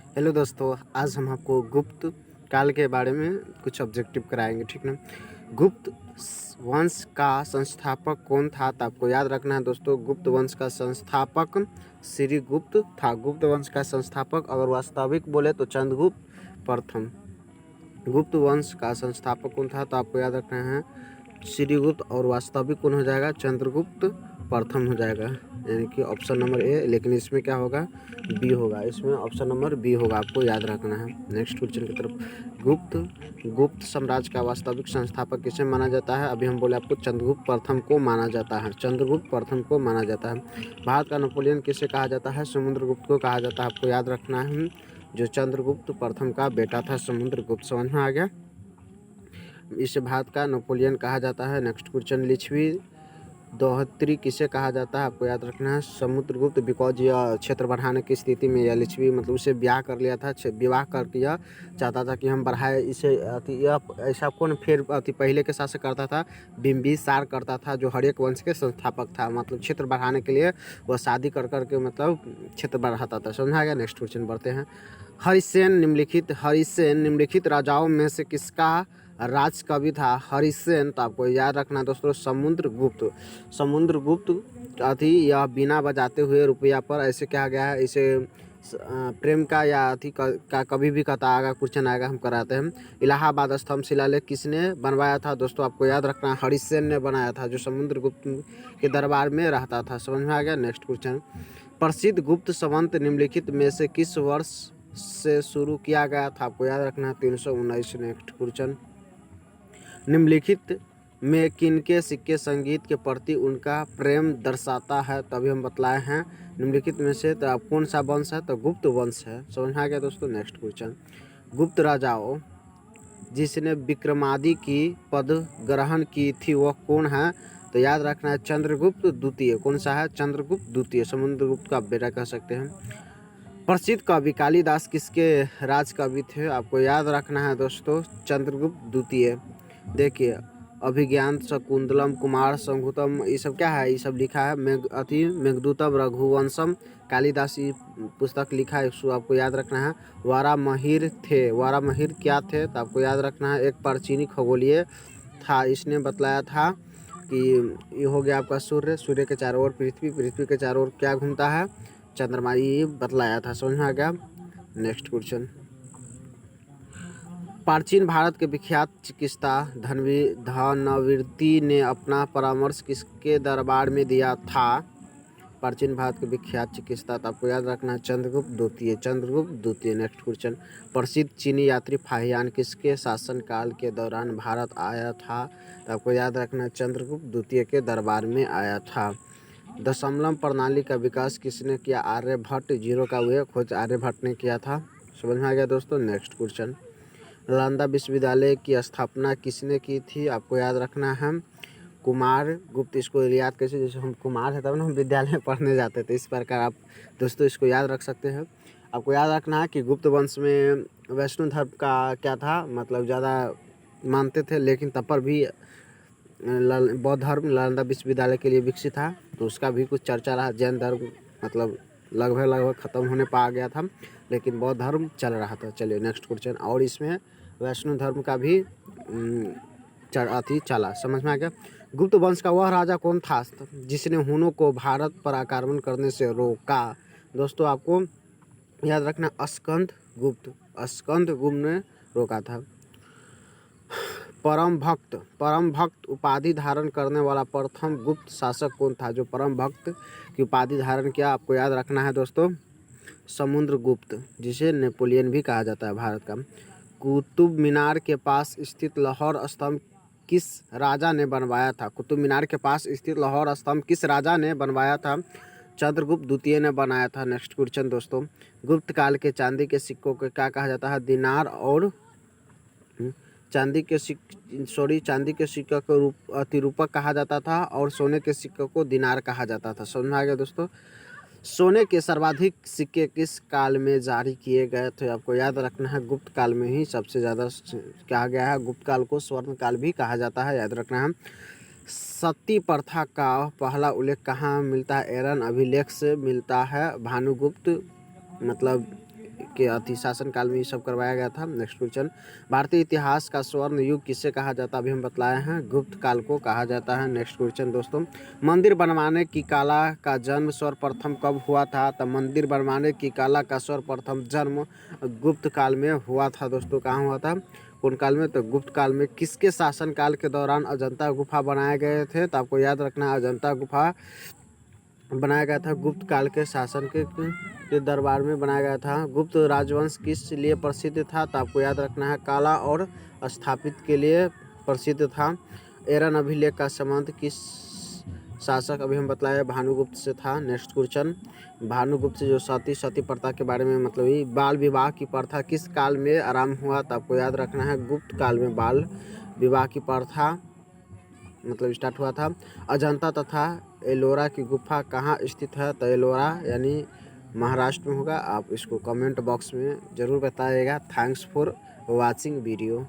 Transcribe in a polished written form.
Hello दोस्तों, आज हम आपको गुप्त काल के बारे में कुछ ऑब्जेक्टिव कराएंगे, ठीक ना। गुप्त वंश का संस्थापक कौन था, तो आपको याद रखना है दोस्तों। गुप्त वंश का संस्थापक श्रीगुप्त था। गुप्त वंश का संस्थापक अगर वास्तविक बोले तो चंद्रगुप्त प्रथम। गुप्त वंश का संस्थापक कौन था, तो आपको याद रखना है श्रीगुप्त, और वास्तविक कौन हो जाएगा, चंद्रगुप्त प्रथम हो जाएगा, यानी कि ऑप्शन नंबर ए। लेकिन इसमें क्या होगा, बी होगा। इसमें ऑप्शन नंबर बी होगा, आपको याद रखना है। नेक्स्ट क्वेश्चन की तरफ। गुप्त साम्राज्य का वास्तविक संस्थापक किसे माना जाता है? अभी हम बोले आपको चंद्रगुप्त प्रथम को माना जाता है। चंद्रगुप्त प्रथम को माना जाता है। भारत का नेपोलियन किसे कहा जाता है? समुद्रगुप्त को कहा जाता है, आपको याद रखना है। जो चंद्रगुप्त प्रथम का बेटा था समुद्रगुप्त, समझ में आ गया। इसे भारत का नेपोलियन कहा जाता है। Next question. लिच्छवी दोहत्री किसे कहा जाता है? आपको याद रखना है समुद्रगुप्त, बिकॉज यह क्षेत्र बढ़ाने की स्थिति में यह लिच्छवी मतलब उसे ब्याह कर लिया था, विवाह करके यह चाहता था कि हम बढ़ाए इसे। यह ऐसा कौन फिर पहले के शासक करता था? बिंबिसार करता था, जो हर्यक वंश के संस्थापक था। मतलब क्षेत्र बढ़ाने के लिए वह शादी कर करके मतलब क्षेत्र बढ़ाता था, समझा गया। नेक्स्ट क्वेश्चन बढ़ते हैं। हरिसेन निम्नलिखित राजाओं में से किसका राज कवि था? हरिसेन, तो आपको याद रखना दोस्तों समुद्रगुप्त यह बिना बजाते हुए रुपया पर ऐसे कहा गया है। इसे प्रेम का या का कभी भी कहता आएगा, क्वेश्चन आएगा, हम कराते हैं। इलाहाबाद स्तंभ शिलालेख किसने बनवाया था? दोस्तों आपको याद रखना हरिसेन ने बनाया था, जो समुद्रगुप्त के दरबार में रहता था, समझ में आ गया। Next question. प्रसिद्ध गुप्त संवत निम्नलिखित में से किस वर्ष से शुरू किया गया था? आपको याद रखना है 319। Next question. निम्नलिखित में किनके सिक्के संगीत के प्रति उनका प्रेम दर्शाता है? तभी हम बतलाए हैं निम्नलिखित में से, तो आप कौन सा वंश है, तो गुप्त वंश है, समझ में आ गया दोस्तों। Next question. गुप्त राजाओं जिसने विक्रमादि की पद ग्रहण की थी वह कौन है? तो याद रखना है चंद्रगुप्त द्वितीय। कौन सा है? चंद्रगुप्त द्वितीय, समुद्रगुप्त का बेटा कह सकते हैं। प्रसिद्ध कवि कालिदास किसके राज कवि थे? आपको याद रखना है दोस्तों चंद्रगुप्त द्वितीय। देखिए अभिज्ञान शकुंतलम कुमार संभूतम, ये सब क्या है, ये सब लिखा है मेघदूतम रघुवंशम, कालिदास ये पुस्तक लिखा है, इसको आपको याद रखना है। वारामहिर थे, वारामहिर क्या थे, तो आपको याद रखना है एक प्राचीनी खगोलीय था। इसने बतलाया था कि ये हो गया आपका सूर्य, सूर्य के चारों ओर पृथ्वी, पृथ्वी के चारों ओर क्या घूमता है, चंद्रमा, ये बतलाया था, समझ में आ गया। Next question. प्राचीन भारत के विख्यात चिकित्सा धनवृत्ति ने अपना परामर्श किसके दरबार में दिया था? प्राचीन भारत के विख्यात चिकित्सा, तो आपको याद रखना है चंद्रगुप्त द्वितीय, चंद्रगुप्त द्वितीय। Next question. प्रसिद्ध चीनी यात्री फाहियान किसके शासनकाल के दौरान भारत आया था? तो आपको याद रखना है चंद्रगुप्त द्वितीय के दरबार में आया था। दशमलव प्रणाली का विकास किसने किया? आर्यभट्ट। जीरो का वह खोज आर्यभट्ट ने किया था, समझ में आ गया दोस्तों। Next question. नालंदा विश्वविद्यालय की स्थापना किसने की थी? आपको याद रखना है कुमार गुप्त। इसको याद कैसे, जैसे हम कुमार है तब ना हम विद्यालय में पढ़ने जाते थे, इस प्रकार आप दोस्तों इसको याद रख सकते हैं। आपको याद रखना है कि गुप्त वंश में वैष्णव धर्म का क्या था, मतलब ज़्यादा मानते थे, लेकिन तब पर भी बौद्ध धर्म नालंदा विश्वविद्यालय के लिए विकसित था, तो उसका भी कुछ चर्चा रहा। जैन धर्म मतलब लगभग ख़त्म होने पा गया था, लेकिन बौद्ध धर्म चल रहा था। चलिए नेक्स्ट क्वेश्चन। और इसमें वैष्णव धर्म का भी चला, समझ में आ गया। गुप्त वंश का वह राजा कौन था जिसने हुनों को भारत पर आक्रमण करने से रोका? दोस्तों आपको याद रखना स्कंद गुप्त ने रोका था। परम भक्त उपाधि धारण करने वाला प्रथम गुप्त शासक कौन था? जो परम भक्त की उपाधि धारण किया, आपको याद रखना है दोस्तों समुद्रगुप्त, जिसे नेपोलियन भी कहा जाता है भारत का। कुतुब मीनार के पास स्थित लाहौर स्तंभ किस राजा ने बनवाया था? कुतुब मीनार के पास स्थित लाहौर स्तंभ किस राजा ने बनवाया था? चंद्रगुप्त द्वितीय ने बनाया था। नेक्स्ट क्वेश्चन दोस्तों। गुप्त काल के चांदी के सिक्कों को क्या कहा जाता है? दिनार और चांदी के सिक्के को अतिरूपक कहा जाता था, और सोने के सिक्के को दिनार कहा जाता था, समझ में आ गया दोस्तों। सोने के सर्वाधिक सिक्के किस काल में जारी किए गए थे? आपको याद रखना है गुप्त काल में ही सबसे ज़्यादा कहा गया है। गुप्त काल को स्वर्ण काल भी कहा जाता है, याद रखना है। सती प्रथा का पहला उल्लेख कहाँ मिलता है? एरन अभिलेख से मिलता है। भानुगुप्त मतलब के शासन काल में ये सब करवाया गया था। नेक्स्ट क्वेश्चन, भारतीय इतिहास का स्वर्ण युग किसे कहा जाता है? अभी हम बतलाए हैं, गुप्त काल को कहा जाता है। नेक्स्ट क्वेश्चन दोस्तों, मंदिर बनवाने की कला का जन्म सर्वप्रथम कब हुआ था? तो मंदिर बनवाने की कला का सर्वप्रथम जन्म गुप्त काल में हुआ था दोस्तों। कहाँ हुआ था, कौन काल में? तो गुप्त काल में। किसके शासन काल के दौरान अजंता गुफा बनाए गए थे? तो आपको याद रखना है, अजंता गुफा बनाया गया था गुप्त काल के शासन के दरबार में बनाया गया था। गुप्त राजवंश किस लिए प्रसिद्ध था? तो आपको याद रखना है, कला और स्थापित के लिए प्रसिद्ध था। एरन अभिलेख का संबंध किस शासक, अभी हम बतलाया, भानुगुप्त से था। नेक्स्ट क्वेश्चन, भानुगुप्त जो सती प्रथा के बारे में, मतलब ये बाल विवाह की प्रथा किस काल में आरंभ हुआ? तो आपको याद रखना है, गुप्त काल में बाल विवाह की प्रथा मतलब स्टार्ट हुआ था। अजंता तथा एलोरा की गुफा कहाँ स्थित है? तो एलोरा यानी महाराष्ट्र में होगा। आप इसको कमेंट बॉक्स में ज़रूर बताइएगा। Thanks for watching video.